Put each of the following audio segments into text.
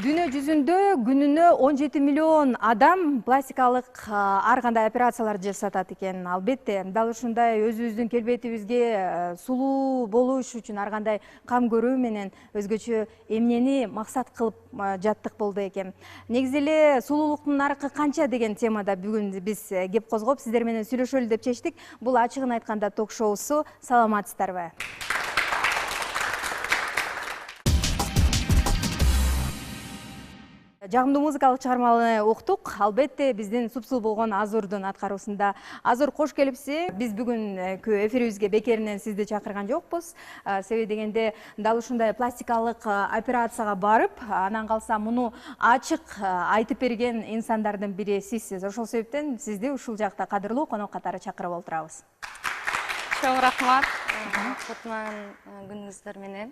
Дүнө жүзүндө күнүнө 17 миллион адам пластикалык ар кандай операцияларды жасатат экен. Албетте, дал ушундай өзүбүздүн келбетибизге сулуу болуш үчүн ар кандай кам көрүү менен өзгөчө эмнени максат кылып жаттык болду экен. Негизи эле сулуулуктун наркы канча деген темада бүгүн биз кеп козгоп сиздер менен сүйлөшөлү деп чечтик. Бул ачыгын айтканда ток-шоусу. Саламатсыздарбы? Жагымдуу музыкалык чыгарманы уктук. Албетте, биздин Супсул болгон Азурдун аткаруусунда. Азур, кош келипсиз. Биз бүгүнкү эфирибизге бекеринен сизди чакырган жокпуз. Себеби дегенде, дал ушундай пластикалык операцияга барып, анан калса муну ачык айтып берген инсандардын бири сизсиз. Ошол себептен сизди ушул жакта кадырлуу конок катары чакырып олтурабыз. Чоң рахмат. Кутман күнүңүздөр менен.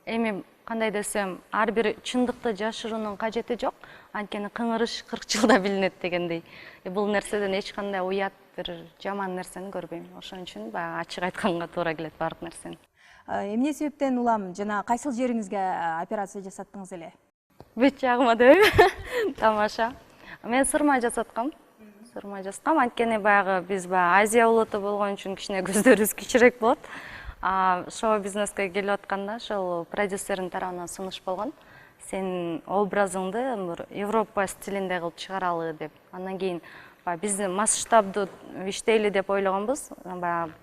Эми кандай десем, ар бир чындыкты жашыруунун кажети жок. Анткени кыңырыш 40 жылда билинет дегендей. Бул нерседен эч кандай уят, бир жаман нерсени көрбөйм. Ошон үчүн баягы ачык айтканга туура келет бардык нерсени. Эмне себептен улам жана кайсыл жериңизге операция жасаттыңыз эле? Бет жагыма деп. Тамаша. Мен сырма жасаткам. Сырма жасаткам. Анткени баягы биз Азия улуту болгон үчүн кичине көздөрүбүз кичирээк болот. Шоу-бизнеске келип атканда ошол продюсердин тарабынан сунуш болгон. Сен образыңды Европа стилинде кылып чыгаралы деп. Андан кийин биз масштабдуу иштейли деп ойлогонбуз.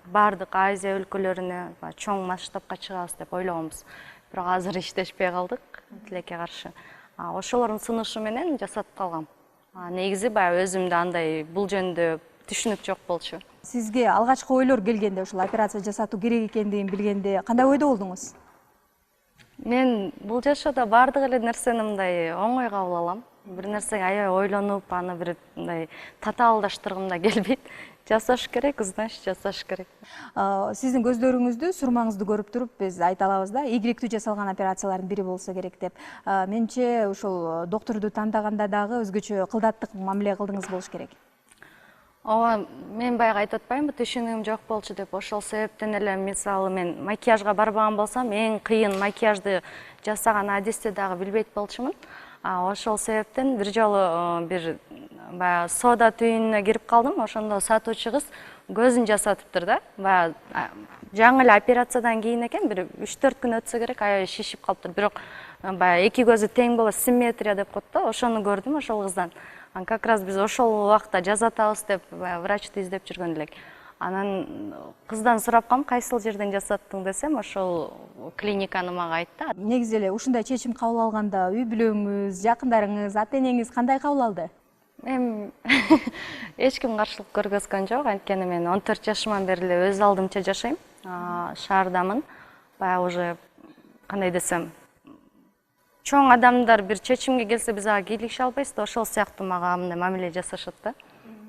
Бардык Азия өлкөлөрүнө чоң масштабка чыгабыз деп ойлогонбуз. Бирок азыр иштешпей калдык, тилекке каршы. Ошолордун сунушу менен жасатып калгам. Негизи өзүмдө андай бул жөнүндө түшүнүк жок болчу. Сизге алгачкы ойлор келгенде, ушул операция жасатуу керек экендигин билгенде кандай ойдо болдуңуз? Мен бул жашоодо бардык эле нерсени мындай оңой кабыл алам. Бир нерсеге аябай ойлонуп, аны бир мындай татаалдаштыргым да келбейт. Жасаш керек, значит жасаш керек. Сиздин көздөрүңүздү, сурмаңызды көрүп туруп биз айта алабыз да, ийгиликтүү жасалган операциялардын бири болсо керек деп. Менимче ушул докторду тандаганда дагы өзгөчө кылдаттык мамиле кылдыңыз болуш керек. Ооба, мен баягы айтып атпаймынбы, түшүнүгүм жок болчу деп. Ошол себептен эле мисалы мен макияжга барбаган болсом, эң кыйын макияжды жасаган адисти дагы билбейт болчумун. Ошол себептен бир жолу бир баягы соода түйүнүнө кирип калдым. Ошондо сатуучу кыз көзүн жасатыптыр да. Баягы жаңы эле операциядан кийин экен, бир 3-4 күн өтсө керек, аябай шишип калыптыр. Бирок баягы эки көзү тең болот, симметрия деп коет да. Ошону көрдүм ошол кыздан. Как раз биз ошол убакта жасатабыз деп врачты издеп жүргөн элек. Анан кыздан сурап калдым, кайсыл жерден жасаттың десем, ошол клиниканы мага айтты. Негизи эле ушундай чечим кабыл алганда үй бүлөңүз, жакындарыңыз, ата энеңиз кандай кабыл алды? Эми эч ким каршылык көргөзгөн жок, анткени мен 14 жашыман бери эле өз алдымча жашайм. Шаардамын. Баягы уже кандай десем, чоң адамдар бир чечимге келсе биз ага кийлигише албайбыз да, ошол сыяктуу мага мындай мамиле жасашат да.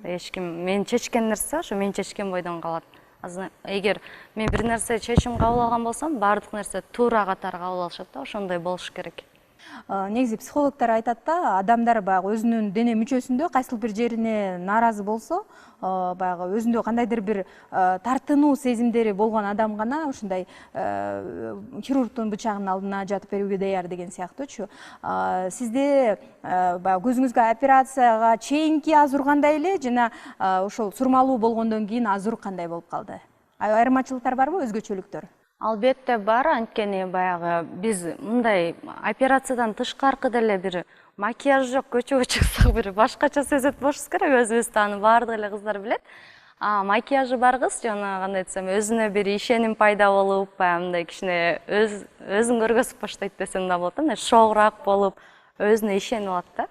Эч ким мен чечкен нерсе ошо мен чечкен бойдон калат. Эгер мен бир нерсе чечим кабыл алган болсом, баардык нерсе туура катары кабыл алышат да, ошондой болуш керек. Негизи психологдор айтат да, адамдар баягы өзүнүн дене мүчөсүндө кайсыл бир жерине нааразы болсо, баягы өзүндө кандайдыр бир тартынуу сезимдери болгон адам гана ушундай хирургдун бычагынын алдына жатып берүүгө даяр деген сыяктуучу. Сизде баягы көзүңүзгө операцияга чейинки азур кандай эле, жана ошол сурмалуу болгондон кийин азур кандай болуп калды? Айырмачылыктар барбы, өзгөчөлүктөр? Албетте бар, анткени баягы биз мындай операциядан тышкаркы деле бир макияж жок көчөгө чыксак бир башкача сезет болушубуз керек, өзүбүздү аны баардык эле кыздар билет. Макияжы бар кыз жана кандай десем, өзүнө бир ишеним пайда болуп, баягы мындай кичине өзүн көргөзүп баштайт десем да болот, мындай шоураак болуп, өзүнө ишенип алат да.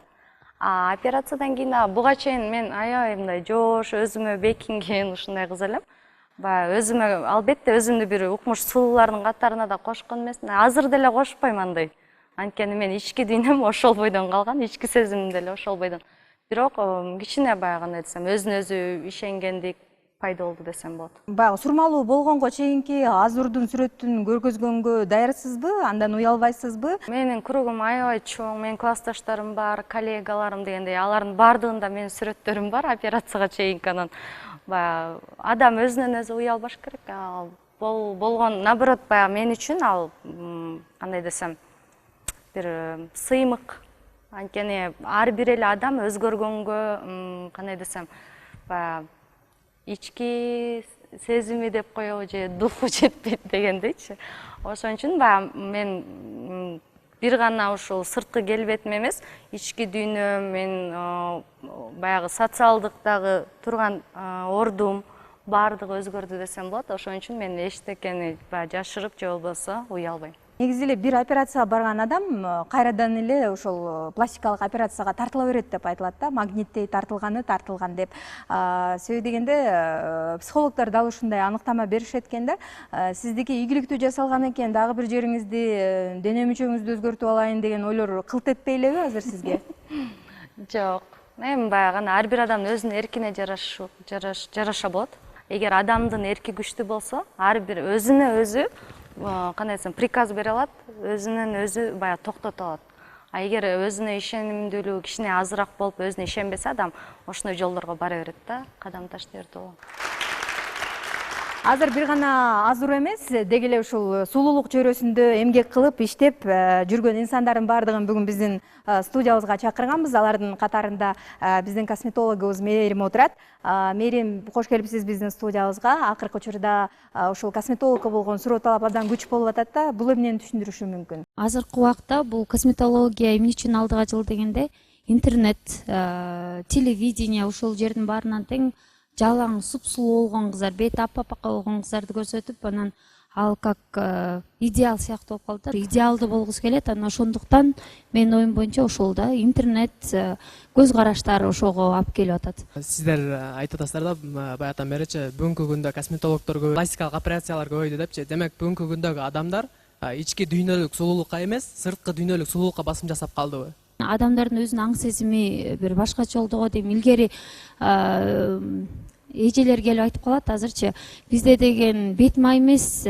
Операциядан кийин буга чейин мен аябай мындай жоош, өзүмө бекинген ушундай кыз элем. Өзүмө албетте өзүмдү бир укмуш сулуулардын катарына да кошкон эмесмин. Азыр деле кошпойм андай. Анткени мен ички дүйнөм ошол бойдон калган, ички сезимим деле ошол бойдон. Бирок кичине баягы кандай десем, өзүнө өзү ишенгендик пайда болду десем болот. Баягы сурмалуу болгонго чейинки азурдун сүрөтүн көргөзгөнгө даярсызбы? Андан уялбайсызбы? Менин кругум аябай чоң, менин классташтарым бар, коллегаларым дегендей, алардын баардыгында менин сүрөттөрүм бар операцияга чейинки. Анан адам өзүнөн өзү уялбаш керек. Болгон наоборот, баягы мен үчүн ал кандай десем, бир сыймык. Анткени ар бир эле адам өзгөргөнгө кандай десем, баягы ички сезими деп коебу же духу жетпейт дегендейчи. Ошон үчүн баягы мен бир гана ушул сырткы келбетим эмес, ички дүйнөм, мен баягы социалдыктагы турган ордум баардыгы өзгөрдү десем болот. Ошон үчүн мен эчтекени жашырып же болбосо уялбайм. Негизи эле бир операцияга барган адам кайрадан эле ошол пластикалык операцияга тартыла берет деп айтылат да, магниттей тартылган деп. Себеби дегенде психологдор дал ушундай аныктама беришет экен да. Сиздики ийгиликтүү жасалган экен, дагы бир жериңизди, дене мүчөңүздү өзгөртүп алайын деген ойлор кылт этпей элеби азыр сизге? Жок. Эми баягы ар бир адамдын өзүнүн эркине жараша болот. Эгер адамдын эрки күчтүү болсо, ар бир өзүнө өзү кандай десем, приказ бере алат, өзүнөн өзү баягы токтото алат. Эгер өзүнө ишенимдүүлүгү кичине азыраак болуп, өзүнө ишенбесе адам ошондой жолдорго бара берет да, кадам таштай берет. Азыр бир гана азур эмес, деги эле ушул сулуулук чөйрөсүндө эмгек кылып, иштеп жүргөн инсандардын баардыгын бүгүн биздин студиябызга чакырганбыз. Алардын катарында биздин косметологубуз Мээрим отурат. Мээрим, кош келипсиз биздин студиябызга. Акыркы учурда ушул косметологко болгон суроо талап абдан күч болуп атат да. Бул эмнени түшүндүрүшү мүмкүн? Азыркы убакта бул косметология эмне үчүн алдыга жыл дегенде, интернет, телевидение ушул жердин баарынан тең жалаң сулуу болгон кыздар, бети аппапакка болгон кыздарды көрсөтүп, анан ал как идеал сыяктуу болуп калды. Идеалдуу болгусу келет, анан ошондуктан менин оюм боюнча ошол да интернет, көз караштары ошого алып келип атат. Сиздер айтып атасыздар да, баягыдан беричи бүгүнкү күндө косметологдор көп, пластикалык операциялар көбөйдү депчи. Демек бүгүнкү күндөгү адамдар ички дүйнөлүк сулуулукка эмес, сырткы дүйнөлүк сулуулукка басым жасап калдыбы? Адамдардын өзүнүн аң сезими бир башкача болду го дейм. Илгери эжелер келип айтып калат азырчы бизде деген бет май эмес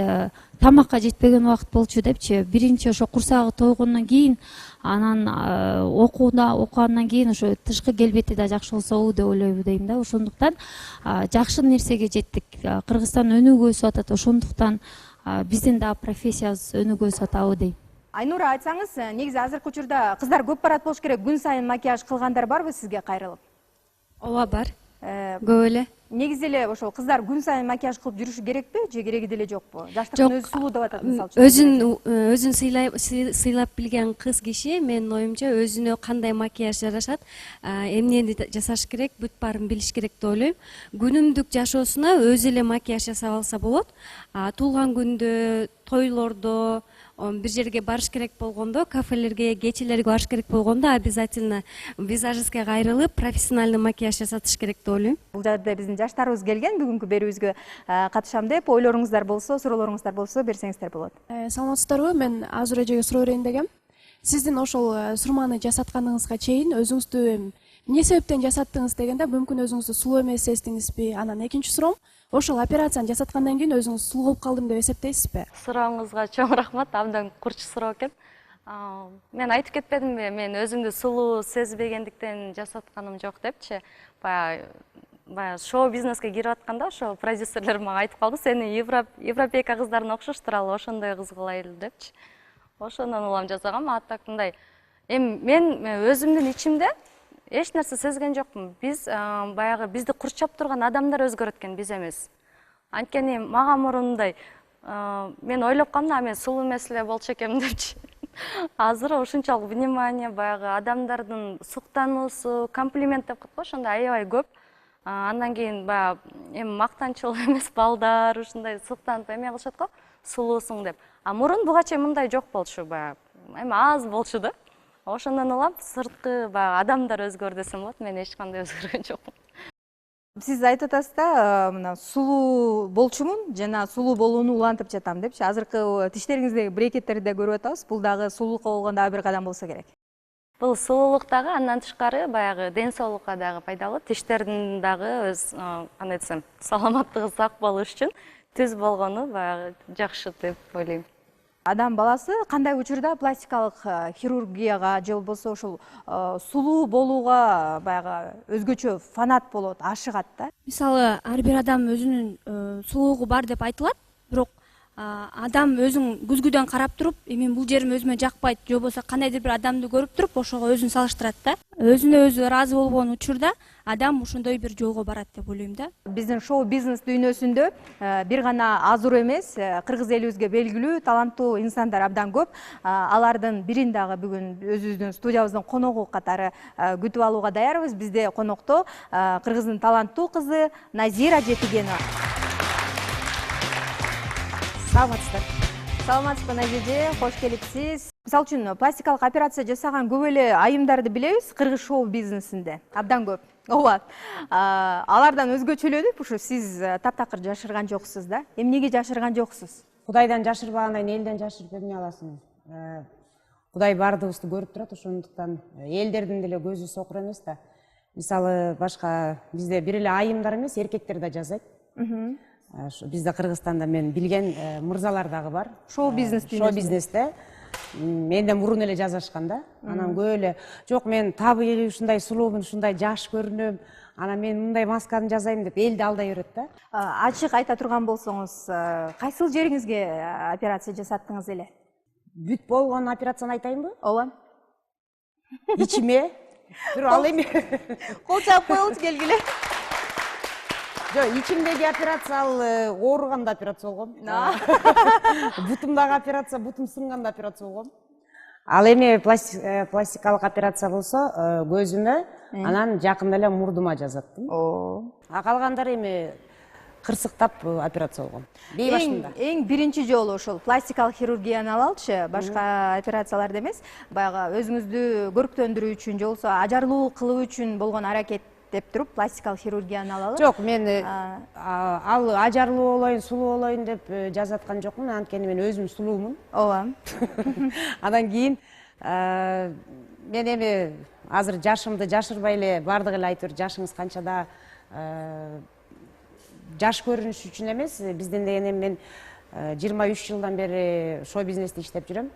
тамакка жетпеген убакыт болчу депчи. Биринчи ошо курсагы тойгондон кийин анан окугандан кийин ошо тышкы келбети да жакшы болсобу деп ойлойбу дейм да. Ошондуктан жакшы нерсеге жеттик. Кыргызстан өнүгүп өсүп атат. Ошондуктан биздин да профессиябыз өнүгүп өсүп атабы дейм. Айнура, айтсаңыз, негизи азыркы учурда кыздар көп барат болуш керек. Күн сайын макияж кылгандар барбы сизге кайрылып? Ооба бар. Көп эле. Негизи эле ошол кыздар күн сайын макияж кылып жүрүшү керекпи же кереги деле жокпу? Жаштыктын өзү сулуу деп атат мисалы үчүн. Өзүн сыйлап билген кыз киши менин оюмча өзүнө кандай макияж жарашат, эмнени жасаш керек, бүт баарын билиш керек деп ойлойм. Күнүмдүк жашоосуна өзү эле макияж жасап алса болот. Туулган күндө, тойлордо, бир жерге барыш керек болгондо, кафелерге, кечелерге барыш керек болгондо обязательно визажистке кайрылып, профессиональный макияж жасатыш керек деп ойлойм. Бул жерде биздин жаштарыбыз келген, бүгүнкү берүүбүзгө катышам деп, ойлоруңуздар болсо, суроолоруңуздар болсо берсеңиздер болот. Саламатсыздарбы? Мен Азур эжеге суроо берейин дегем. Сиздин ошол сурманы жасатканыңызга чейин өзүңүздү эмне себептен жасаттыңыз дегенде, мүмкүн өзүңүздү сулуу эмес сездиңизби? Анан экинчи суроом, ошол операцияны жасаткандан кийин өзүңүз сулуу болуп калдым деп эсептейсизби? Сурооңузга чоң рахмат, абдан курч суроо экен. Мен айтып кетпедимби, мен өзүмдү сулуу сезбегендиктен жасатканым жок депчи. Баягы шоу бизнеске кирип атканда ошо продюсерлер мага айтып калды, сени европейка кыздарына окшоштуралы, ошондой кыз кылайлы депчи. Ошондон улам жасагам. Так мындай. Мен өзүмдүн ичимде эч нерсе сезген жокмун. Биз баягы бизди курчап турган адамдар өзгөрөт экен, биз эмес. Анткени мага мурундай мен ойлоп калдым, мен сулуу эмес эле болчу экенмин депчи. Азыр ушунчалык внимание, баягы адамдардын суктануусу, комплимент деп коет го, ошондой аябай көп. Андан кийин баягы мактанчыл эмес балдар ушундай суктанып эме кылышат го, сулуусуң деп. Мурун буга чейин мындай жок болчу, баягы аз болчу да. Ошондон улам сырткы баягы адамдар өзгөрдү десем болот, мен эч кандай өзгөргөн жокмун. Сиз айтып атасыз да, мына сулуу болчумун жана сулуу болууну улантып жатам депчи. Азыркы тиштериңиздеги брекеттерди көрүп атабыз. Бул дагы сулуулукка болгон дагы бир кадам болсо керек. Бул сулуулук дагы, андан тышкары баягы ден соолукка дагы пайдалуу. Тиштердин дагы өз кандай десем, саламаттыгы сак болуш үчүн түз болгону баягы жакшы деп ойлойм. Адам баласы кандай учурда пластикалык хирургияга же болбосо ошол сулуу болууга баягы өзгөчө фанат болот, ашыгат да? Мисалы, ар бир адам өзүнүн сулуулугу бар деп айтылат, бирок адам өзүң күзгүдөн карап туруп, мен бул жерим өзүмө жакпайт, же болбосо кандайдыр бир адамды көрүп туруп, ошого өзүн салыштырат да. Өзүнө өзү ыраазы болгон учурда адам ошондой бир жолго барат деп ойлойм да. Биздин шоу бизнес дүйнөсүндө бир гана Азур эмес, кыргыз элибизге белгилүү таланттуу инсандар абдан көп. Алардын бирин дагы бүгүн өзүбүздүн студиябыздын коногу катары күтүп алууга даярбыз. Бизде конокто кыргыздын таланттуу кызы Назира Жетигенова. Саламатсыздар. Саламатсызбы, Назира, кош келипсиз. Мисалы үчүн пластикалык операция жасаган көп эле айымдарды билебиз кыргыз шоу бизнесинде. Абдан көп. Ооба. Алардан өзгөчөлөнүп, ушу сиз таптакыр жашырган жоксуз да. Эмнеге жашырган жоксуз? Кудайдан жашырбагандан элден жашырып эмне аласың? Кудай бардыгыбызды көрүп турат, ошондуктан элдердин деле көзү сокур эмес да. Мисалы, башка бизде бир эле айымдар эмес, эркектер да жасайт. Бизде Кыргызстанда мен билген мырзалар дагы бар. Шоу бизнесте. Шоу бизнесте. Менден мурун эле жазышкан да. Анан көп эле жок, мен табигый ушундай сулуумун, ушундай жаш көрүнөм. Анан мен мындай масканы жасайм деп элди алдай берет да. Ачык айта турган болсоңуз, кайсыл жериңизге операция жасаттыңыз эле? Бүт болгон операцияны айтайынбы? Ооба. Ичиме. Тур ал эми. Кол чаап коелучу келгиле. Жок, ичимдеги операция ал ооруганда операция болгом. Бутумдагы операция, бутум сынганда операция болгом. Ал эми пластикалык операция болсо көзүмө, анан жакында эле мурдума жасаттым. Калгандары эми кырсыктап операция болгом. Бей башында. Эң биринчи жолу ошол пластикалык хирургияны алалычы, башка операцияларды эмес, баягы өзүңүздү көрктөндүрүү үчүн, же болбосо ажарлуу кылуу үчүн болгон аракет деп туруп пластикалык хирургияны алалы. Жок, мен ал ажарлуу болоюн, сулуу болоюн деп жасаткан жокмун, анткени мен өзүм сулуумун. Ооба. Андан кийин мен эми азыр жашымды жашырбай эле бардыгы эле айтып, жашыңыз канчада жаш көрүнүш үчүн эмес, бизден деген мен 23 жылдан бери шоу бизнесте иштеп жүрөм.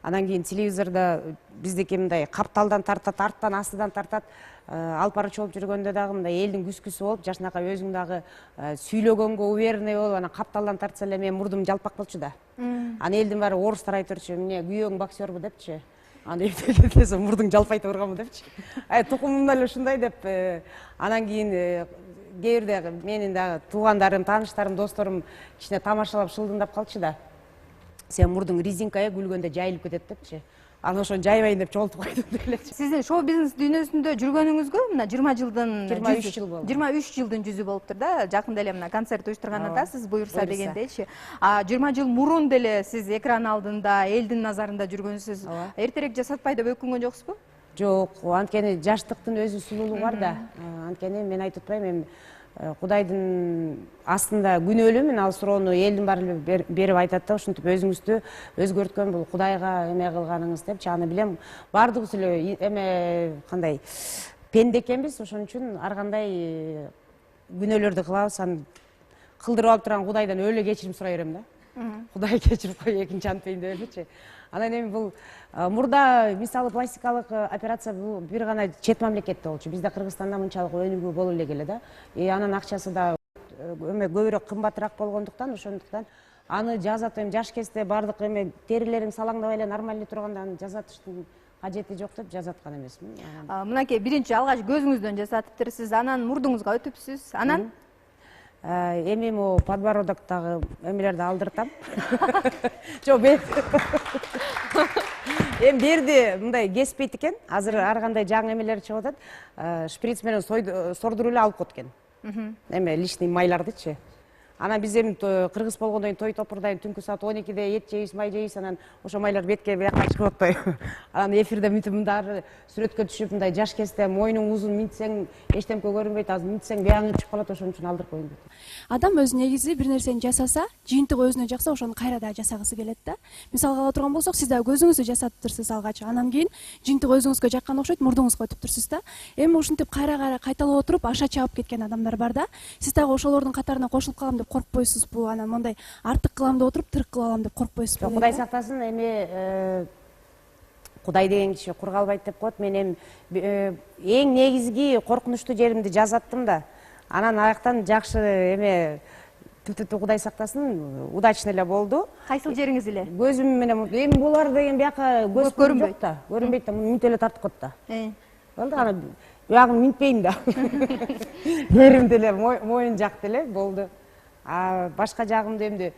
Анан кийин телевизордо биздики мындай капталдан тартат, арттан астыдан тартат. Алып барчу болуп жүргөндө дагы мындай элдин күскүсү болуп, жашынакай өзүң дагы сүйлөгөнгө уверенный болуп, анан капталдан тартса эле менин мурдум жалпак болчу да. Анан элдин баары орустар айтырчу, эмне күйөөң боксербу депчи. Аны эптелесе мурдуң жалпайта турганбы депчи. Тукумумда эле ушундай деп, анан кийин кээ бирде менин дагы туугандарым, тааныштарым, досторум кичине тамашалап шылдыңдап калчу да. Сен мурдуң резинкая күлгөндө жайылып кетет депчи. Анан ошону жайбайын деп чогултуп койдум делечи. Сиздин шоу бизнес дүйнөсүндө жүргөнүңүзгө мына 20 жылдын 23 жыл болду. 23 жылдын жүзү болуптур да. Жакында эле мына концерт уюштурган атасыз, буюрса дегендейчи. 20 жыл мурун деле сиз экран алдында, элдин назарында жүргөнсүз. Эртерээк жасатпай деп өкүнгөн жоксузбу? Жок, анткени жаштыктын өзү сулуулугу бар да. Анткени мен айтып атпайм, мен Кудайдын астында күнөөлүүмүн, ал суроону элдин баары берип айтат да, ушинтип өзүңүздү өзгөрткөн бул Кудайга эме кылганыңыз депчи. Аны билем, баардыгыбыз эле эме кандай пенде экенбиз, ошон үчүн ар кандай күнөөлөрдү кылабыз. Аны кылдырып алып турган Кудайдан өлө кечирим сурай берем да. Кудай кечирип кой, экинчи антпейин деп элечи. Анан эми бул мурда мисалы пластикалык операция бул бир гана чет мамлекетте болчу. Бизде Кыргызстанда мынчалык өнүгүү боло эле келе да. Анан акчасы да эме көбүрөөк кымбатыраак болгондуктан, ошондуктан аны жазат, эми жаш кезде баардык эме терилерим салаңдабай эле нормально турганда аны жазатыштын кажети жок деп жазаткан эмесмин. Мынакей биринчи алгач көзүңүздөн жасатыптырсыз, анан мурдуңузга өтүпсүз. Анан эми могу подбородоктогу эмелерди алдыртам. Жок, эми берди мындай кеспейт экен. Азыр ар кандай жаңы эмелер чыгып атат. Шприц менен сордуруп эле алып коет экен. Эме лишний майлардычы. Анан биз эми кыргыз болгондон кийин той топурдайын, түнкү саат 12-де эт жейбиз, май жейбиз, анан ошо майлар бетке бияка чыгып атпайбы. Анан эфирде мынтип мындары сүрөткө түшүп, мындай жаш кезде мойнуң узун, минтсең эчтемке көрүнбөйт, азыр минтсең бияң чыгып калат, ошон үчүн алдырып коюм дейт. Адам өзү негизи бир нерсени жасаса, жыйынтыгы өзүнө жакса, ошону кайра да жасагысы келет да. Мисалга ала турган болсок, сиз да көзүңүздү жасатыптырсыз алгач, анан кийин жыйынтыгы өзүңүзгө жаккан окшойт, мурдуңузга өтүптүрсүз да. Эми ушинтип кайра кайталап отуруп аша чаап кеткен адамдар бар да. Сиз дагы ошолордун катарына кошулуп калам деп коркпойсузбу? Анан мындай артык кылам деп отуруп тырык кыла алам деп коркпойсузбу? Кудай сактасын, эми Кудай деген киши кур калбайт деп коет. Мен эң негизги коркунучтуу жеримди жазаттым да. Анан аяктан жакшы эме түптү Кудай сактасын, удачный эле болду. Кайсыл жериңиз эле? Көзүм менен эми булар деген бияка көз көрүнбөйт да. Көрүнбөйт да, мынтип эле тартып коет да. Болду, анан буягын минтпейм да. Жеримди эле моюн жакты эле болду. Башка жагымда эмди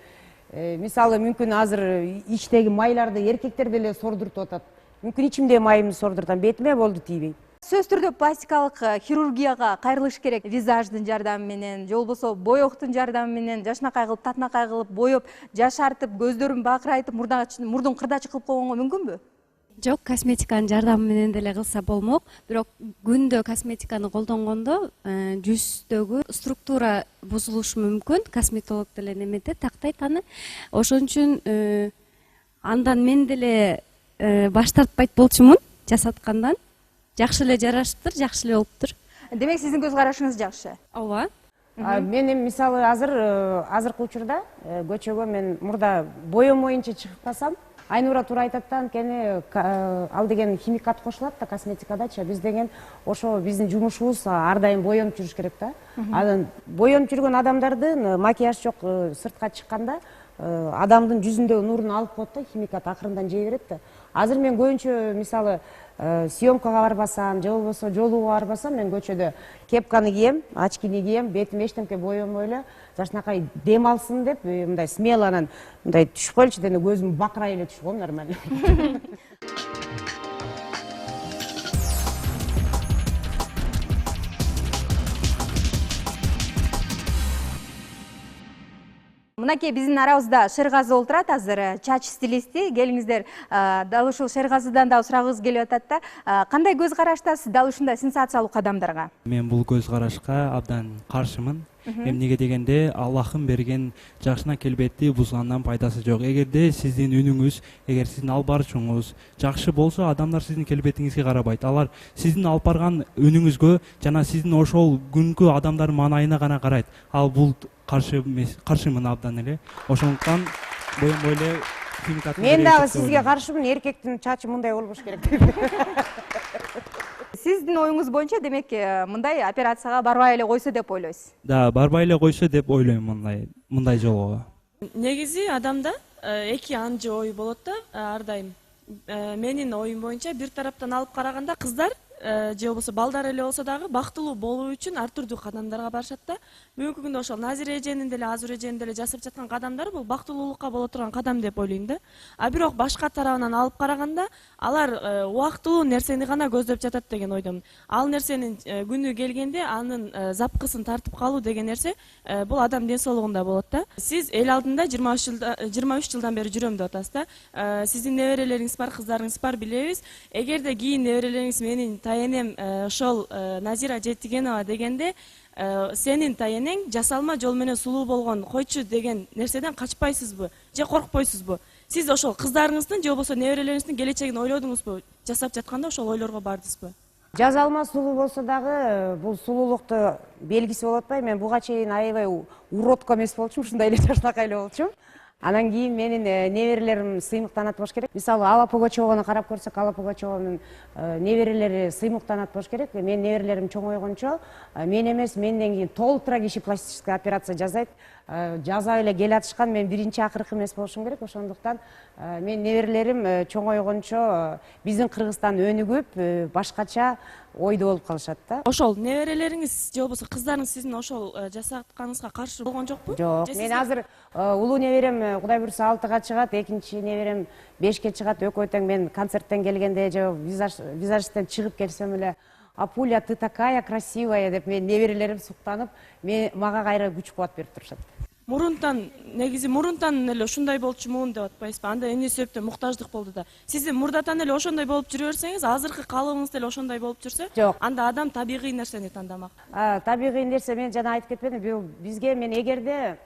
мисалы мүмкүн азыр ичтеги майларды эркектер деле сордуртуп атат. Мүмкүн ичимдеги майымды сордуртам, бетиме болду тийбей. Сөз түрдө пластикалык хирургияга кайрылыш керек. Визаждын жардамы менен, же болбосо боёктун жардамы менен жашынакай кылып, татынакай кылып боёп, жашартып, көздөрүн бакырайтып, мурдун кырдачы кылып койгонго мүмкүнбү? Жок, косметиканын жардамы менен деле кылса болмок. Бирок күндө косметиканы колдонгондо жүздөгү структура бузулушу мүмкүн. Косметолог деле неметет, тактайт аны. Ошон үчүн андан мен деле баш тартпайт болчумун жасаткандан. Жакшы эле жарашыптыр, жакшы эле болуптур. Демек сиздин көз карашыңыз жакшы. Ооба. Мен эми мисалы азыркы учурда көчөгө мен мурда боем боюнча чыгып калсам, Айнура туура айтат да, анткени ал деген химикат кошулат да косметикадачы. Биз деген ошо биздин жумушубуз ар дайым боенуп жүрүш керек да. Анан боенуп жүргөн адамдардын макияж жок сыртка чыкканда адамдын жүзүндөгү нурун алып коет да, химикат акырындан жей берет да. Азыр мен көбүнчө мисалы съемкага барбасам, же болбосо жолууга барбасам, мен көчөдө кепканы кийем, очкини кийем, бетиме эчтемке боемой эле, жашынакай дем алсын деп, мындай смело анан мындай түшүп коелучу, дене көзүм бакырай эле түшүп коем нормально. Мынакей биздин арабызда Шергазы олтурат азыр, чач стилисти. Келиңиздер, дал ушул Шергазыдан да сурагыбыз келип атат да. Кандай көз караштасыз дал ушундай сенсациялык адамдарга? Мен бул көз карашка абдан каршымын. Эмнеге дегенде Аллахын берген жакшына келбетти бузгандан пайдасы жок. Эгерде сиздин үнүңүз, эгер сиздин алып барышыңыз жакшы болсо, адамдар сиздин келбетиңизге карабайт. Алар сиздин алып барган үнүңүзгө жана сиздин ошол күнкү адамдардын маанайына гана карайт. Ал бул каршымын абдан эле. Ошондуктан боюнбой эле мен дагы сизге каршымын, эркектин чачы мындай болбош керек деп. Сиздин оюңуз боюнча демек мындай операцияга барбай эле койсо деп ойлойсуз. Да, барбай эле койсо деп ойлойм мындай жолго. Негизи адамда эки анжы ой болот да ар дайым. Менин оюм боюнча бир тараптан алып караганда кыздар же болбосо балдар эле болсо дагы бактылуу болуу үчүн ар түрдүү кадамдарга барышат да. Бүгүнкү күндө ошол Назира эженин деле Азура эженин деле жасап жаткан кадамдары бул бактылуулукка боло турган кадам деп ойлойм да. А бирок башка тарабынан алып караганда алар убактылуу нерсени гана көздөп жатат деген ойдомун. Ал нерсенин күнү келгенде анын запкысын тартып калуу деген нерсе бул адам ден соолугунда болот да. Сиз эл алдында 23 жылдан бери жүрөм деп атасыз да. Сиздин неберелериңиз бар, кыздарыңыз бар, билебиз. Эгерде кийин неберелериңиз менин тайенем ошол Назира Жетигенова дегенде сенин тайенең жасалма жол менен сулуу болгон койчу деген нерседен качпайсызбы же коркпойсузбу? Сиз ошол кыздарыңыздын же болбосо неберелериңиздин келечегин ойлодуңузбу? Жасап жатканда ошол ойлорго бардыңызбы? Жазалма сулуу болсо дагы бул сулуулукту белгиси болуп атпайбы? Мен буга чейин аябай уродко эмес болчумун, ушундай эле жашынакай эле болчумун. Анан кийин менин неберелерим сыймыктанат болуш керек. Мисалы Алла Пугачеваны карап көрсөк, Алла Пугачеванын неберелери сыймыктанат болуш керек. Менин неберелерим чоңойгончо мен эмес, менден кийин толтура киши пластическая операция жасайт. Жаза эле келатышкан, мен биринчи акыркы эмес болушум керек. Ошондуктан менин неберелерим чоңойгончо биздин Кыргызстан өнүгүп, башкача ойдо болуп калышат да. Ошол неберелериңиз же болбосо кыздарыңыз сиздин ошол жасатканыңызга каршы болгон жокпу? Жок, мен азыр улуу неберем Кудай буйрса 6-га чыгат, экинчи неберем 5-ке чыгат. Экөө тең мен концерттен келгенде же визажисттен чыгып келсем эле Апуля, ты такая красивая деп мен неберелерим суктанып, мага кайра күч кубат берип турушат. Негизи мурунтан эле ушундай болчумун деп атпайсызбы? Анда эмне себептен муктаждык болду да. Сиздин мурдатан эле ошондой болуп жүрө берсеңиз, азыркы калыбыңыз деле ошондой болуп жүрсө, анда адам табигый нерсени тандамак. Табигый нерсе, мен жана айтып кетпедимби, бизге мен эгерде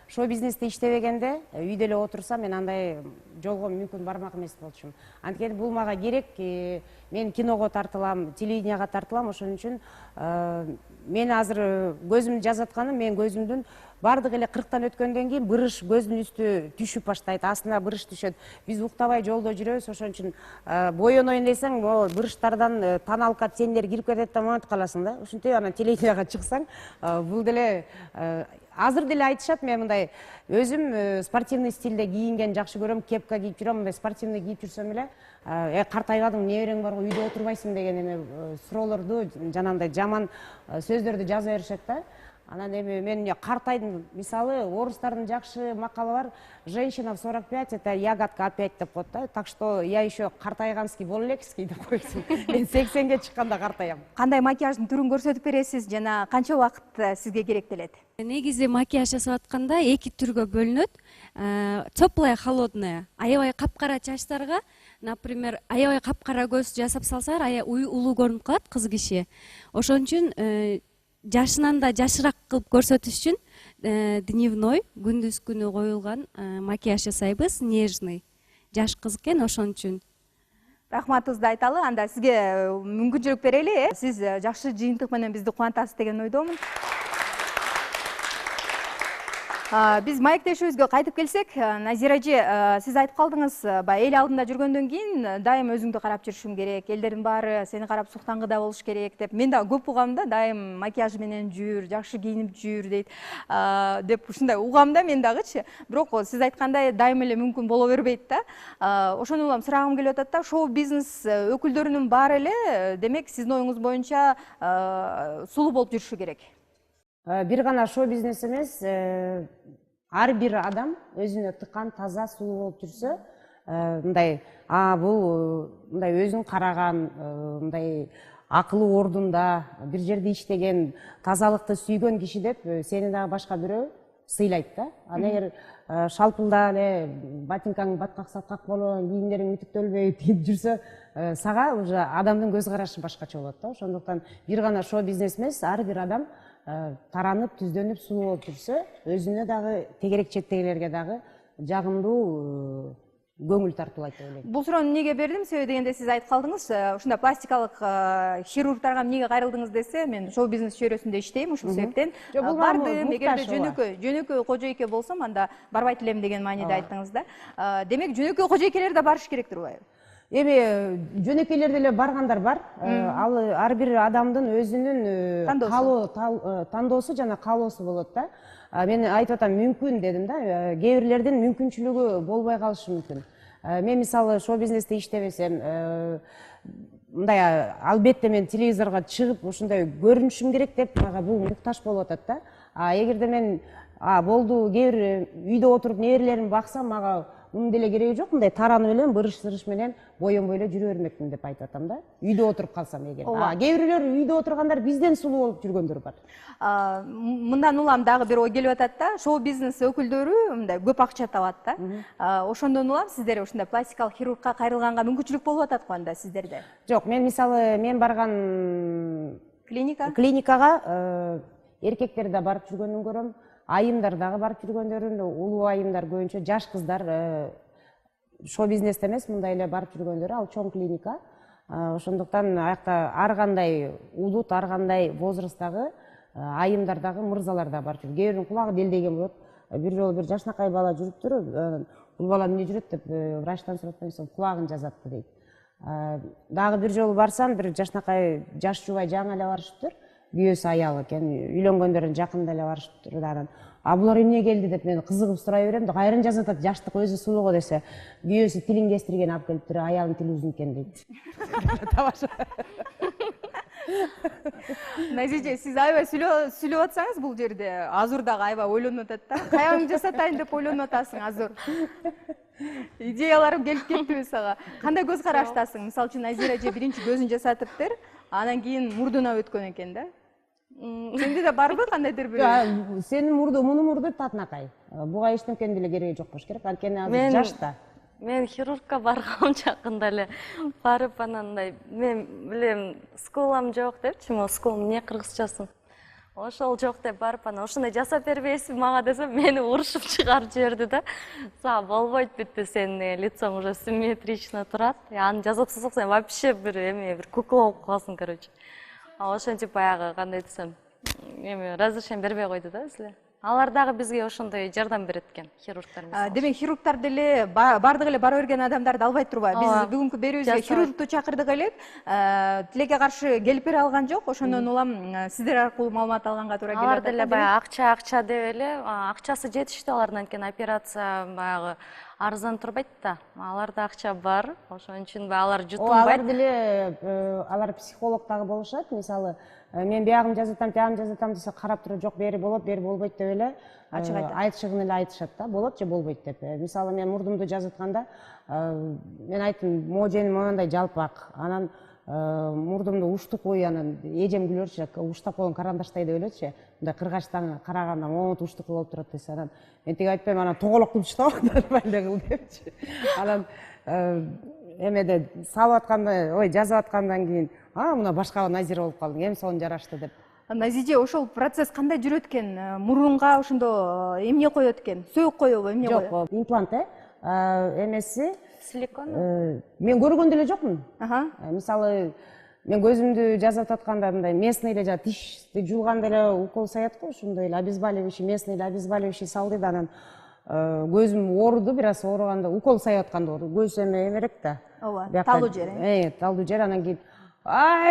шоу бизнесте иштебегенде, үйдө эле отурсам, мен андай жолго мүмкүн бармак эмес болчумун. Анткени бул мага керек, мен киного тартылам, телевиденияга тартылам, ошон үчүн мен азыр көзүмдү жазатканым, мен көзүмдүн бардык эле 40тан өткөндөн кийин бырыш көздүн үстү түшүп баштайт, астына бырыш түшөт. Биз уктабай жолдо жүрөбүз, ошон үчүн боенойн десең, бырыштардан таналыкка сендер кирип кетет да монтип каласың да. Ушинтип анан телевиденияга чыксаң, бул деле азыр деле айтышат, мен мындай өзүм спортивный стилде кийинген жакшы көрөм, кепка кийип жүрөм, мындай спортивный кийип жүрсөм эле, картайбадың, неберең барго, үйдө отурбайсың деген эме суроолорду, жанагындай жаман сөздөрдү жаза беришет да. Анан эми мен картайдым, мисалы орустардын жакшы макалы бар, женщина в 45 это ягодка опять деп коет да. Так что я еще картайганский болелекский деп койсун. Мен 80ге чыкканда картаям. Кандай макияждын түрүн көрсөтүп бересиз жана канча убакыт сизге керектелет? Негизи макияж жасап атканда эки түргө бөлүнөт. Теплая, холодная. Аябай капкара чачтарга, например, аябай капкара көз жасап салсалар, аябай улуу көрүнүп калат кыз киши. Ошон үчүн жашынан да жашыраак кылып көрсөтүш үчүн дневной, күндүз күнү коюлган макияж жасайбыз, нежный. Жаш кыз экен, ошон үчүн. Рахматыбызды айталы, анда сизге мүмкүнчүлүк берели, сиз жакшы жыйынтык менен бизди кубантасыз деген ойдомун. Биз маектешүүбүзгө кайтып келсек, Назира эже, сиз айтып калдыңыз, эл алдында жүргөндөн кийин дайым өзүңдү карап жүрүшүң керек, элдердин баары сени карап суктангыда болуш керек деп. Мен да көп угам да, дайым макияж менен жүр, жакшы кийинип жүр дейт, деп ушундай угам да мен дагычы. Бирок сиз айткандай дайым эле мүмкүн боло бербейт да. Ошону улам сурагым келип атат да, шоу бизнес өкүлдөрүнүн баары эле, демек сиздин оюңуз боюнча сулуу болуп жүрүшү керек. Бир гана шоу бизнес эмес, ар бир адам өзүнө тыккан, таза, сулуу болуп жүрсө, мындай, бул мындай өзүн караган, мындай акылы ордунда, бир жерде иштеген, тазалыкты сүйгөн киши деп сени дагы башка бирөө сыйлайт да. Аны эгер шалпылда эле ботинкаң баткак-саткак болуп, кийимдериң үтүктөлбөй тиип жүрсө, сага уже адамдын көз карашы башкача болот да. Ошондуктан бир гана шоу бизнес эмес, ар бир адам таранып түздөнүп сулуу болуп жүрсө өзүнө дагы тегерек четтегилерге дагы жагымдуу көңүл тартуулайт деп ойлойм. Бул суроону эмнеге бердим? Себеби дегенде сиз айтып калдыңыз, ушундай пластикалык хирургдарга эмнеге кайрылдыңыз десе, мен шоу бизнес чөйрөсүндө иштейм, ушул себептен бардым. Эгерде жөнөкөй кожойке болсом, анда барбайт элем деген мааниде айттыңыз да. Демек жөнөкөй кожойкелер да барыш керек турбайбы? Эми жөнөкөйлөр деле баргандар бар. Ал ар бир адамдын өзүнүн тандоосу жана каалоосу болот да. Мен айтып атам, мүмкүн дедим да. Кээ бирлердин мүмкүнчүлүгү болбой калышы мүмкүн. Мен мисалы шоу бизнесте иштебесем, мындай албетте мен телевизорго чыгып ушундай көрүнүшүм керек деп мага бул муктаж болуп атат да. Эгерде мен болду кээ бир үйдө отуруп неберелеримди баксам, мага мунун деле кереги жок, мындай таранып элем, бырыш-сырыш менен боенбой эле жүрө бермекмин деп айтып атам да. Үйдө отуруп калсам эгер. Кээ бирлер үйдө отургандар бизден сулуу болуп жүргөндөр бар. Мындан улам дагы бир ой келип атат да. Шоу бизнес өкүлдөрү мындай көп акча табат да. Ошондон улам сиздер ушундай пластикалык хирургка кайрылганга мүмкүнчүлүк болуп атат го анда сиздерде? Жок, мен мисалы мен барган клиникага эркектер да барып жүргөнүн көрөм. Айымдар дагы барып жүргөндөрүн, улуу айымдар көбүнчө, жаш кыздар шоу бизнесте эмес, мындай эле барып жүргөндөрү, ал чоң клиника. Ошондуктан аякта ар кандай улут, ар кандай возрасттагы айымдар дагы, мырзалар да барып жүр. Кээ биринин кулагы делдеген болот. Бир жолу бир жашнакай бала жүрүптүр, бул бала эмне жүрөт деп врачтан сурап койсом, кулагын жазатты дейт. Дагы бир жолу барсам, бир жашнакай жаш жубай жаңы эле барышыптыр. Күйөөсү аялы экен, үйлөнгөндөрүн жакында эле барышыптыр дагы. Булар эмне келди деп мен кызыгып сурай берем да, кайрын жазып атат, жаштык өзү сулуу десе, күйөөсү тилин кестирген алып келиптир, аялдын тили узун экен дейт. Назиже, сиз аябай сүйлөп атсаңыз бул жерде, Азур дагы аябай ойлонуп атат да. Каябын жасатайын деп ойлонуп атасың, Азур. Идеяларым келип кеттиби сага? Кандай көз караштасың? Мисалы үчүн Назира эже биринчи көзүн жасатыптыр, анан кийин мурдуна өткөн экен да. Сенде да барбы кандайдыр бир? Сенин мурду, мунун мурду татынакай. Буга эчтемкенин деле кереги жок болуш керек. Анткени азыр жашта. Мен хирургка баргам жакында эле барып анандай, мен билем, скулам жок депчи, могу скулум эмне кыргызчасын. Ошол жок деп барып, анан ошондой жасап бербейсизби мага десем, мени урушуп чыгарып жиберди да. Сага болбойт бүтпү, сенин лицоң уже симметрично турат. Аны жасап тастасак сен вообще бир эме, бир кукла болуп каласың, короче. Ошентип баягы кандай десем, эме разрешение бербей койду да силер. Алар дагы бизге ошондой жардам берет экен, хирургтар. Демек хирургтар деле бардык эле бара берген адамдарды албайт турбайбы? Биз бүгүнкү берүүбүзгө хирургду чакырдык элек, тилекке каршы келип бере алган жок. Ошондон улам сиздер аркылуу маалымат алганга туура келип атат. Алар деле баягы акча деп эле, акчасы жетиштүү алардын, анткени операция баягы арзан турбайт да. Аларда акча бар, ошон үчүн алар жутунбайт. Алар деле, алар психолог дагы болушат. Мисалы, мен биягым жазатам, тиягым жазатам десе, карап туруп, жок, бери болот, бери болбойт деп эле айтышыгын эле айтышат да, болот же болбойт деп. Мисалы, мен мурдумду жазатканда, мен айттым, мооженим мондай жалпак, анан мурдумду уштук ой, анан эжем күлөрчү, уштап койгон карандаштай деп элечи, мындай кыргачтан караганда момунт уштук болуп турат десе, анан мен тиги айтпайм, анан тоголок кылып уштап эле кыл депчи. Анан эмеде салып атканда, ой, жазып аткандан кийин, мына башка Назира болуп калдың, эми сонун жарашты деп. Назиже, ошол процесс кандай жүрөт экен? Мурунга ошондо эмне коет экен? Сөөк коебу, эмне коет? Жок, имплант, эмеси силикон. Мен көргөн деле жокмун. Мисалы, мен көзүмдү жазып атканда мындай местный эле тишти жуулганда эле укол саят го, ушундай эле обезболивающий, местный эле обезболивающий салды да, анан көзүм ооруду, бир аз ооруганда, укол саят атканда ооруду. Көз эме эмерек да. Ооба, талуу жер. Талуу жер, анан кийин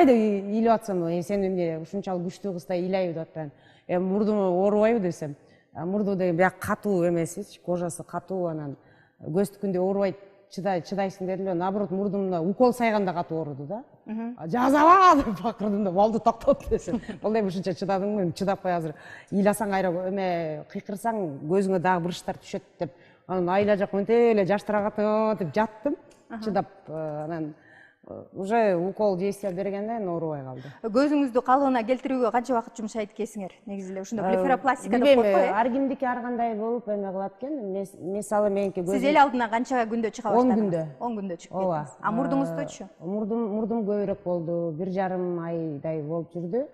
деп ыйлап атсам, сен эмне ушунчалык күчтүү кыздай ыйлайбы деп атпайм. Мурдум оорубайбы десем, мурду деген бияк катуу эмеси, кожасы катуу, анан көздүкүндөй оорубайт, чыдайсың дедим эле, наоборот мурдумда укол сайганда катуу ооруду да. Жазаба деп бакырдым да, болду, токтот десем. Болдойм, ушунча чыдадыңбы, чыдап кой, азыр ыйласаң кайра эме кыйкырсаң көзүңө дагы бырыштар түшөт деп. Анан айла жак мынтип эле жаштар агат деп жаттым, чыдап, анан уже укол действия бергенде оорубай калды. Көзүңүздү калыбына келтирүүгө канча убакыт жумшайт экенсиңер? Негизи эле ушундай блефаропластика деп коет го. Билбейм, ар кимдики ар кандай болуп эме кылат экен. Мисалы меники көзүм. Сиз эл алдына канча күндө чыга баштадыңыз? 10 күндө. 10 күндө чыгып кеттиңиз. Мурдуңуздучу? Мурдум көбүрөөк болду. 1,5 айдай болуп жүрдү.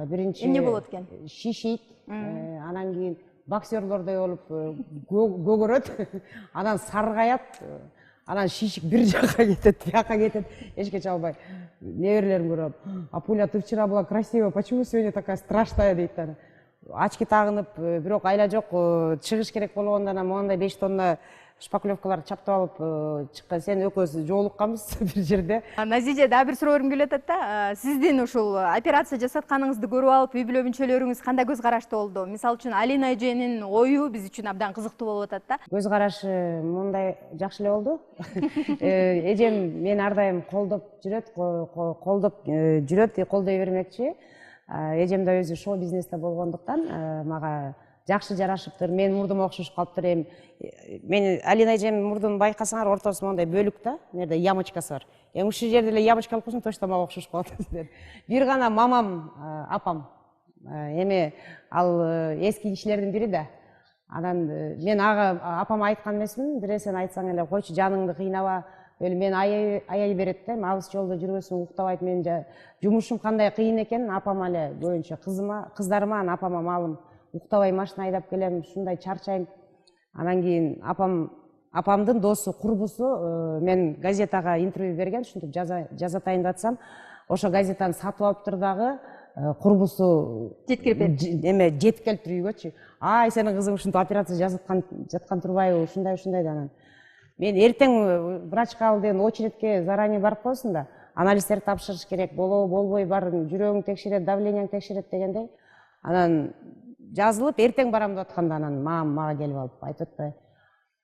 биринчи эмне болот экен? шишийт, анан кийин боксерлордой болуп көгөрөт, анан саргаят, анан шишик бир жакка кетет, бияка кетет, эчке чалбай. Неберелерим көрөп, а Пуля, ты вчера была красивая, почему сегодня такая страшная дейт. Очки тагынып, бирок айла жок, чыгыш керек болгондо анан моундай 5 тонна шпаклевкаларды чаптап алып чыккан. Сен экөөбүз жолукканбыз бир жерде. Назиже, дагы бир суроо көргүм келип атат да. Сиздин ушул операция жасатканыңызды көрүп алып, үй бүлө мүчөлөрүңүз кандай көз карашта болду? Мисалы үчүн Алина эженин ою биз үчүн абдан кызыктуу болуп атат да. Көз карашы мындай жакшы эле болду. Эжем мени ар дайым колдоп жүрөт, колдой бермекчи. Эжем да өзү шоу бизнесте болгондуктан мага жакшы жарашыптыр. Мен мурдум окшошуп калыптыр. Мен Алина эжем мурдун байкасаңар ортосу мондай бөлүк да, мындай ямочкасы бар. Ушул жерде эле ямочка алып койсоң точно мага окшошуп калат. Бир гана мамам, апам, эми ал эски кишилердин бири да. Анан мен ага апама айткан эмесмин, биресен айтсаң эле койчу, жаныңды кыйнава. Мен аяй берет да, алыс жолдо жүрбөсүң, уктабайт. Мен жумушум кандай кыйын экенин апама эле көбүнчө кыздарыма, апама малым. Уктабай машина айдап келем, ушундай чарчайм. Анан кийин апамдын досу, курбусу мен газетага интервью берген, ушинтип жазатайын деп атсам, ошо газетаны сатып алыптыр дагы, курбусу жетип келиптир үйгөчү. Ай, сенин кызың ушинтип операция жаткан турбайбы, ушундай да. Анан мен эртең врачка ал деген очередке заранее барып коесуң да, анализдерди тапшырыш керек, болобу, болбой, бар жүрөгүң текшерет, давлениең текшерет дегендей. Анан жазылып, эртең барам деп атканда, анан мага келип алып айтып атпайбы,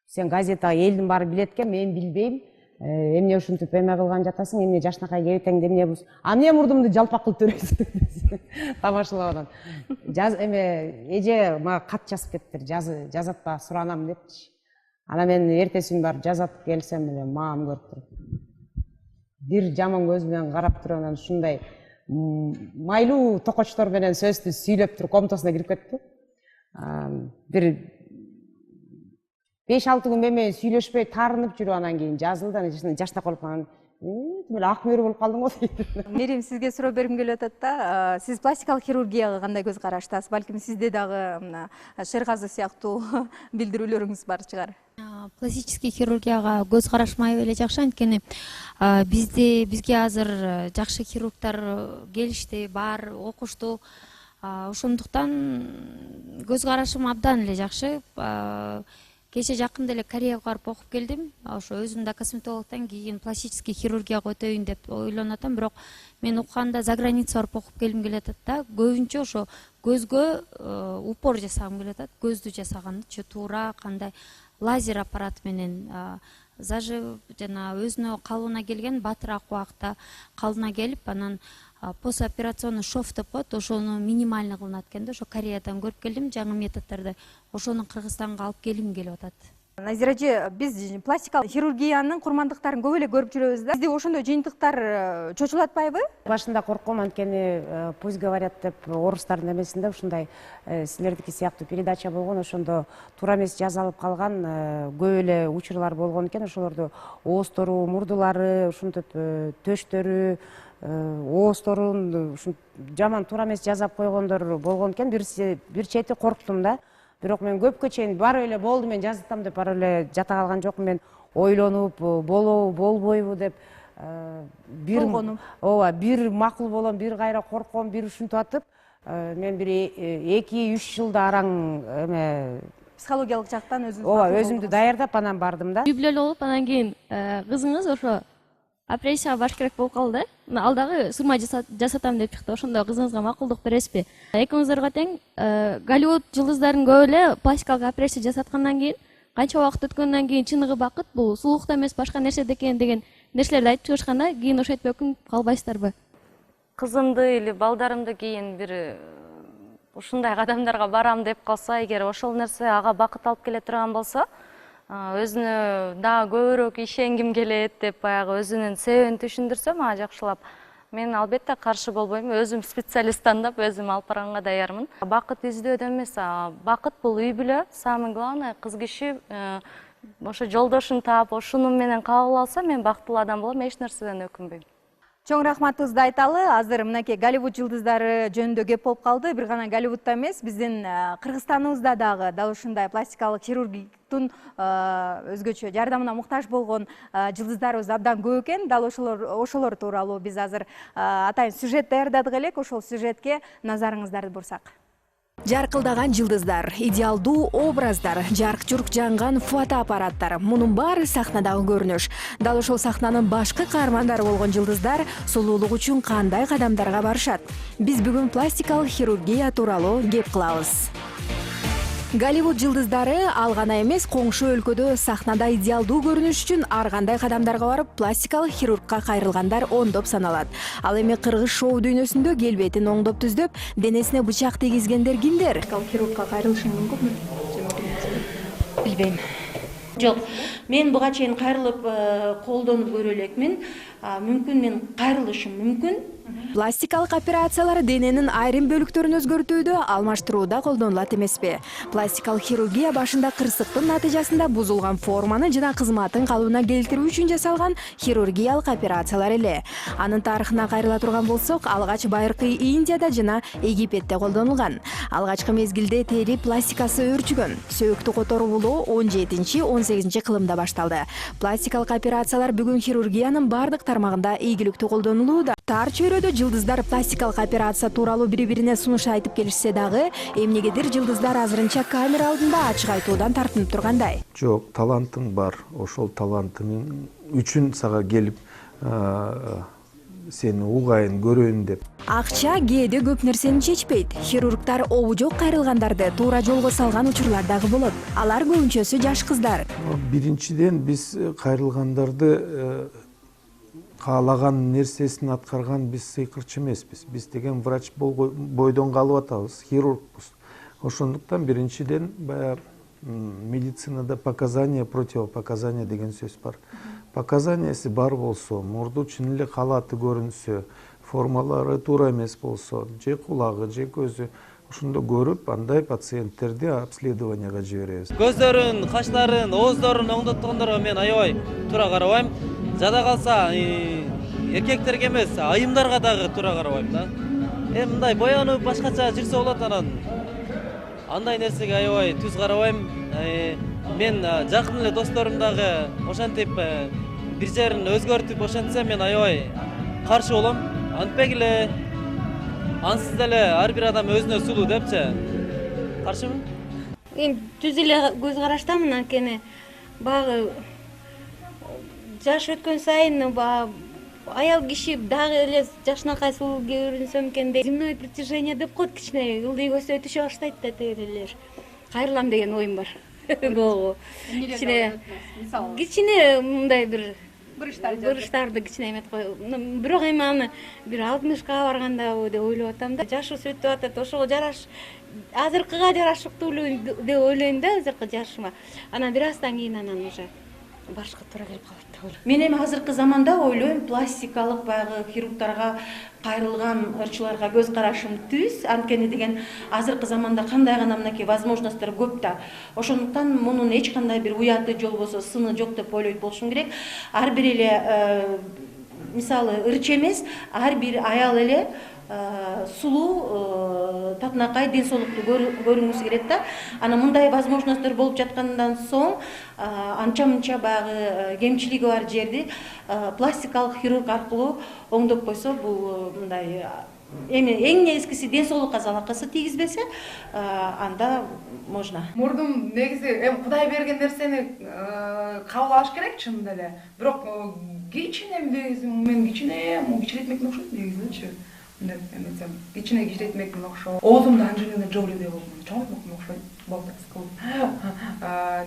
сен газетага элдин баары билет экен, мен билбейм, эмне ушинтип эме кылган жатасың, эмне жашынакай кебетең, эмне бус, а эмне мурдумду жалпак кылып төрөйсүң, тамашалап анан. Эже мага кат жазып кетиптир, жазатпа, суранам депчи. Анан мен эртеси күнү барып жазатып келсем эле мамам көрүп туруп, бир жаман көз менен карап туруп, анан ушундай майлуу токочтор менен сөздү сүйлөп туруп комнатасына кирип кетти. Бир 5-6 күн менен сүйлөшпөй таарынып жүрүп, анан кийин жазылды. Анан жашнап калып калган. Тим ак мөрү болуп калдың го дейт. Мерим, сизге суроо бергим келип атат да. Сиз пластикалык хирургияга кандай көз караштасыз? Балким сизде дагы мына Шергазы сыяктуу билдирүүлөрүңүз бар чыгар. Пластический хирургияга көз карашмай эле жакшы, анткени бизге азыр жакшы хирургдар келишти, бар, окушту. Ошондуктан көз карашым абдан эле жакшы. Кече жакында эле Кореяга барып окуп келдим. Ошо өзүм да косметологдон кийин пластический хирургияга өтөйүн деп ойлонуп атам, бирок мен укканда за граница барып окуп келгим келип атат да. Көбүнчө ошо көзгө упор жасагым келип атат. Көздү жасаганчы туура кандай лазер аппарат менен зажив жана өзүнө калыбына келген батыраак убакытта калыбына келип, анан постоперационный шов деп коет, ошону минимально кылынат экен да. Ошо Кореядан көрүп келдим жаңы методдорду. Ошону Кыргызстанга алып келгим келип атат. Назира эже, биз пластикалык хирургиянын курмандыктарын көп эле көрүп жүрөбүз да. Бизде ошондой жыйынтыктар чочулатпайбы? Башында коркком, анткени пусть говорят деп орустардын эмесинде ушундай силердики сыяктуу передача болгон, ошондо туура эмес жазалып калган көп эле учурлар болгон экен. Ошолорду оозтору, мурдулары, ушинтип төштөрү, оозторун жаман туура эмес жазап койгондор болгон экен. Бир чети корктум да. Бирок мен көпкө чейин барып эле болду, мен жаздым деп барып эле жата калган жокмун. Мен ойлонуп, болобу, болбойбу деп бир макул болом, бир кайра корком, бир ушинтип атып, мен бир 2-3 жылда араң эме психологиялык жактан өзүмдү даярдап анан бардым да. Үй бүлөлүү болуп, анан кийин кызыңыз ошо операцияга барыш керек болуп калды. Ал дагы сырма жасатам деп чыкты. Ошондо кызыңызга макулдук бересизби? Экөөңүзгө тең Голливуд жылдыздарын көп эле пластикалык операция жасаткандан кийин, канча убакыт өткөндөн кийин чыныгы бакыт бул сулуулукта эмес, башка нерседе экен деген нерселерди айтып чыгышканда, кийин ошентип өкүнүп калбайсыздарбы? Кызымды или балдарымды кийин бир ушундай кадамдарга барам деп калса, эгер ошол нерсе ага бакыт алып келе турган болсо, өзүнө дагы көбүрөөк ишенгим келет деп баягы өзүнүн себебин түшүндүрсө мага жакшылап, мен албетте каршы болбойм. Өзүм специалист тандап, өзүм алып барганга даярмын. Бакыт издөөдөн эмес, бакыт бул үй бүлө, самое главное, кыз киши ошо жолдошун таап, ошону менен кабыл алса, мен бактылуу адам болом, эч нерседен өкүнбөйм. Чоң рахматыбызды айталы. Азыр мынакей Голливуд жылдыздары жөнүндө кеп болуп калды. Бир гана Голливудда эмес, биздин Кыргызстаныбызда дагы дал ушундай пластикалык хирургтун өзгөчө жардамына муктаж болгон жылдыздарыбыз абдан көп экен. Дал ошолор тууралуу биз азыр атайын сюжет даярдадык элек. Ошол сюжетке назарыңыздарды бурсак. Жаркылдаган жылдыздар, идеалдуу образдар, жарк-журк жанган фотоаппараттар. Мунун баары сахнадагы көрүнүш. Дал ошол сахнанын башкы каармандары болгон жылдыздар сулуулук үчүн кандай кадамдарга барышат? Биз бүгүн пластикалык хирургия тууралуу кеп кылабыз. Голливуд жылдыздары ал гана эмес, коңшу өлкөдө сахнада идеалдуу көрүнүш үчүн ар кандай кадамдарга барып, пластикалык хирургка кайрылгандар ондоп саналат. Ал эми кыргыз шоу дүйнөсүндө келбетин оңдоп түздөп, денесине бычак тийгизгендер кимдер? Хирургка кайрылышың мүмкүнбү? Билбейм. Жок, мен буга чейин кайрылып колдонуп көрө элекмин. Мүмкүн мен кайрылышым мүмкүн. Пластикалык операциялар дененин айрым бөлүктөрүн өзгөртүүдө, алмаштырууда колдонулат эмеспи? Пластикалык хирургия башында кырсыктын натыйжасында бузулган форманы жана кызматын калыбына келтирүү үчүн жасалган хирургиялык операциялар эле. Анын тарыхына кайрыла турган болсок, алгач байыркы Индияда жана Египетте колдонулган. Алгачкы мезгилде тери пластикасы өрчүгөн. Сөөктү которуулоо 17-18 кылымда башталды. Пластикалык операциялар бүгүн хирургиянын бардык тармагында ийгиликтүү колдонулууда. Тар чөйрөдө жылдыздар пластикалык операция тууралуу бири-бирине сунуш айтып келишсе дагы, эмнегедир жылдыздар азырынча камера алдында ачык айтуудан тартынып тургандай. Жок, талантың бар. Ошол талантың үчүн сага келип сени угайын көрөйүн деп. Акча кээде көп нерсени чечпейт. Хирургтар обу жок кайрылгандарды туура жолго салган учурлар дагы болот. Алар көбүнчөсү жаш кыздар. Биринчиден биз кайрылгандарды каалаган нерсесин аткарган биз сыйкырчы эмеспиз. Биз деген врач бойдон калып атабыз, хирургпуз. Ошондуктан биринчиден баягы медицинада показания, противопоказания деген сөз бар. Показаниясы бар болсо, мурду чын эле калаты көрүнсө, формалары туура эмес болсо, же кулагы, же көзү, ошондо көрүп, андай пациенттерди обследованияга жиберебиз. Көздөрүн, каштарын, ооздорун оңдоткондорго мен аябай туура карабайм. Жада калса, эркектерге эмес, айымдарга дагы туура карабайм да. Мындай боянып башкача жүрсө болот, анан андай нерсеге аябай түз карабайм. Мен жакын эле досторум дагы ошентип бир жерин өзгөртүп ошентсе, мен аябай каршы болом. Антпек эле, ансыз деле ар бир адам өзүнө сулуу депчи. Каршымын? Түз эле көз караштамын, анткени баягы жаш өткөн сайын аял киши дагы эле жашынакай сулуу көрүнсөм экен деп, земное притяжение деп коет, кичине ылдый көзсө түшө баштайт да тегелер. Кайрылам деген оюм бар. Кичине мындай бир буруштарды кичине эмет кой. Бирок эми аны бир 60ка барганда деп ойлоп атам да. Жашы өтүп атат, ошого жараш, азыркыга жарашыктуулуу деп ойлойм да, азыркы жашыма. Анан бир аздан кийин анан уже башка туура келип калат да. Мен эми азыркы заманда ойлойм, пластикалык баягы хирургтарга кайрылган ырчыларга көз карашым түз. Анткени деген азыркы заманда кандай гана мынакей возможностьтор көп да. Ошондуктан мунун эч кандай бир уяты же болбосо сыны жок деп ойлойт болушум керек. Ар бир эле мисалы ырч эмес, ар бир аял эле сулуу, татынакай, ден соолуктуу көрүнгүсү келет да. Анан мындай возможностьтор болуп жаткандан соң анча-мынча баягы кемчилиги бар жерди пластикалык хирург аркылуу оңдоп койсо, бул мындай эми эң негизгиси ден соолукка залакысы тийгизбесе, анда можно. Мурдум негизи эми Кудай берген нерсени кабыл алыш керек чынында эле. Бирок кичине мен кичиретмекин окшойт негизичи. Кичине кичиретмекин окшойт. Оозумда Анджелина Джолиде болгон, чоңойтмекин окшойт.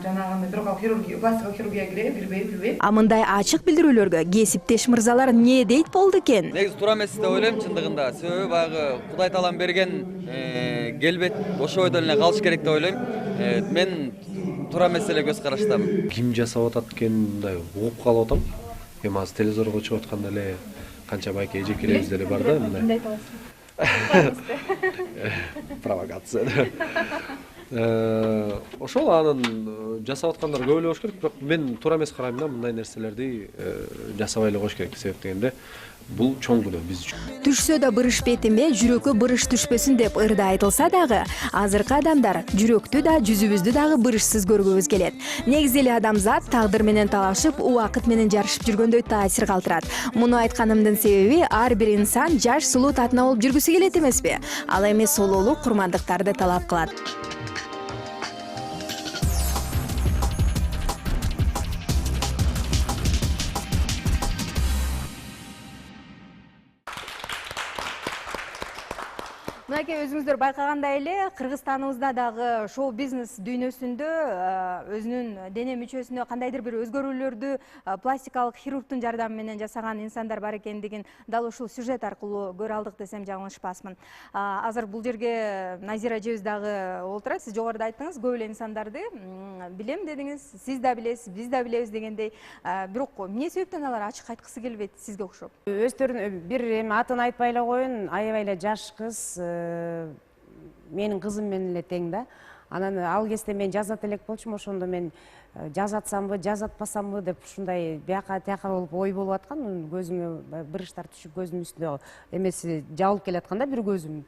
Жанагы бирок ал хирургия, пластикалык хирургияга кирбейби, билбейм. А мындай ачык билдирүүлөргө кесиптеш мырзалар не дейт болду экен? Негизи туура эмес деп ойлойм чындыгында. Себеби баягы Кудай таалам берген келбет ошо бойдон эле калыш керек деп ойлойм. Мен туура эмес эле көз караштамын. Ким жасап атат экенин мындай угуп калып атам. Эми азыр телевизорго чыгып атканда эле канча байке эжекелерибиз деле бар да, мындай. Провокация. Ошол анын жасап аткандар көп эле болуш керек, бирок мен туура эмес карайм да, мындай нерселерди жасабай эле коюш керек. Себеп дегенде бул чоң күнөө биз үчүн. Түшсө да бырыш бетинбе, жүрөккө бырыш түшпөсүн деп ырда айтылса дагы, азыркы адамдар жүрөктү да, жүзүбүздү дагы бырышсыз көргүбүз келет. Негизи эле адамзат тагдыр менен талашып, убакыт менен жарышып жүргөндөй таасир калтырат. Муну айтканымдын себеби ар бир инсан жаш, сулуу татына болуп жүргүсү келет эмеспи? Ал эми солуулук, курмандыктарды талап кылат. Мынакей өзүңүздөр байкагандай эле Кыргызстаныбызда дагы шоу-бизнес дүйнөсүндө өзүнүн дене мүчөсүнө кандайдыр бир өзгөрүүлөрдү пластикалык хирургдун жардамы менен жасаган инсандар бар экендигин дал ушул сюжет аркылуу көрө алдык десем жаңылышпасмын. Азыр бул жерге Назира эжебиз дагы олтурат. Сиз жогоруда айттыңыз, көп эле инсандарды билем дедиңиз, сиз да билесиз, биз да билебиз дегендей. Бирок эмне себептен алар ачык айткысы келбейт сизге окшоп? Өздөрүн бир эми атын айтпай эле коеюн, аябай эле жаш кыз, менин кызым менен эле тең да. Анан ал кезде мен жазат элек болчумун, ошондо мен жазатсамбы, жазатпасамбы деп ушундай бияка тияка болуп ой болуп аткан. Көзүмө бырыштар түшүп, көзүмдүн үстүндө эмеси жабылып келаткан да, бир көзүм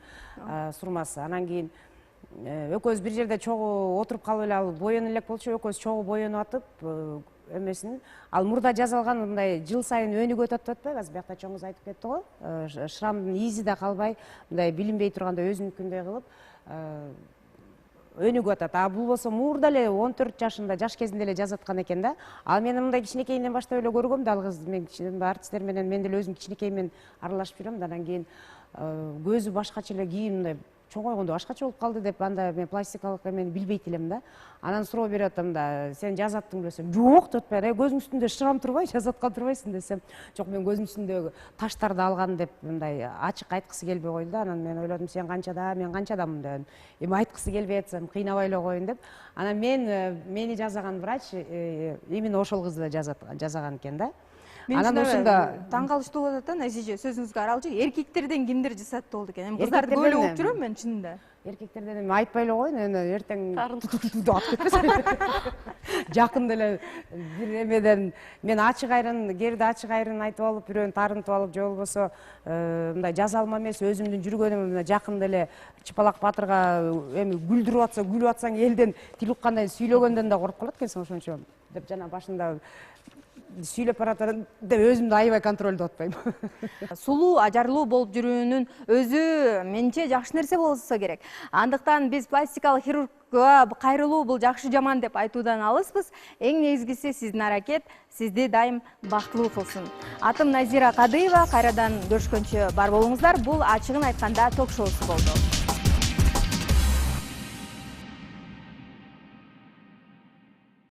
сурмасы. Анан кийин экөөбүз бир жерде чогуу отуруп калып эле ал боёно элек болчу, экөөбүз чогуу боёнуп атып, эмесин ал мурда жазалган мындай жыл сайын өнүгүп өтөт атпайбы? Азыр биякта чоңуз айтып кетти го. Шрамдын изи да калбай, мындай билинбей турганда өзүнүкүндөй кылып өнүгүп атат. А бул болсо мурда эле 14 жашында, жаш кезинде эле жазаткан экен да. Ал мен мындай кичинекейинен баштап эле көргөм да, ал кыз мен артисттер менен мен деле өзүм кичинекеймен аралашып жүрөм да. Анан кийин көзү башкача эле, кийин мындай чоңойгондо башкача болуп калды деп, анда мен пластикалык эмени билбейт элем да. Анан суроо берип атам да, сен жазаттың десем, жок деп атпайбы, көзүңдүн үстүндө шрам турбай, жазаткан турбайсың десем, жок мен көзүмдүн үстүндөгү таштарды алган деп мындай ачык айткысы келбей койду да. Анан мен ойлодум, сен канчада, мен канчадамын деп. Эми айткысы келбей атсам кыйнабай эле коеюн деп. Анан мени жазаган врач именно ошол кызды жазаган экен да. Анан ошондо таң калыштуу болуп атат да, Назиже, сөзүңүзгө аралчы. Эркектерден кимдир жасаттуу болду экен? Эми кыздарды көп эле угуп жүрөм мен чынында. Эркектерден эми айтпай эле коеюн, эми эртең деп атып кетпесин. Жакында эле бир эмеден мен ачык айрын, керди ачык айрын айтып алып, бирөөнү тарынтып алып, же болбосо мындай жаза алма эмес, өзүмдүн жүргөнүм жакында эле Чыпалак Батырга эми күлдүрүп атса, күлүп атсаң элден тил уккандай сүйлөгөндөн да коркуп калат экенсиң ошончо деп жана башында сүйлөп баратат деп өзүмдү аябай контролдоп атпайм. Сулуу, ажарлуу болуп жүрүүнүн өзү менимче жакшы нерсе болсо керек. Андыктан биз пластикалык хирургга кайрылуу бул жакшы жаман деп айтуудан алыспыз. Эң негизгиси сиздин аракет сизди дайым бактылуу кылсын. Атым Назира Кадыева, кайрадан көрүшкөнчө бар болуңуздар. Бул ачыгын айтканда ток шоусу болду.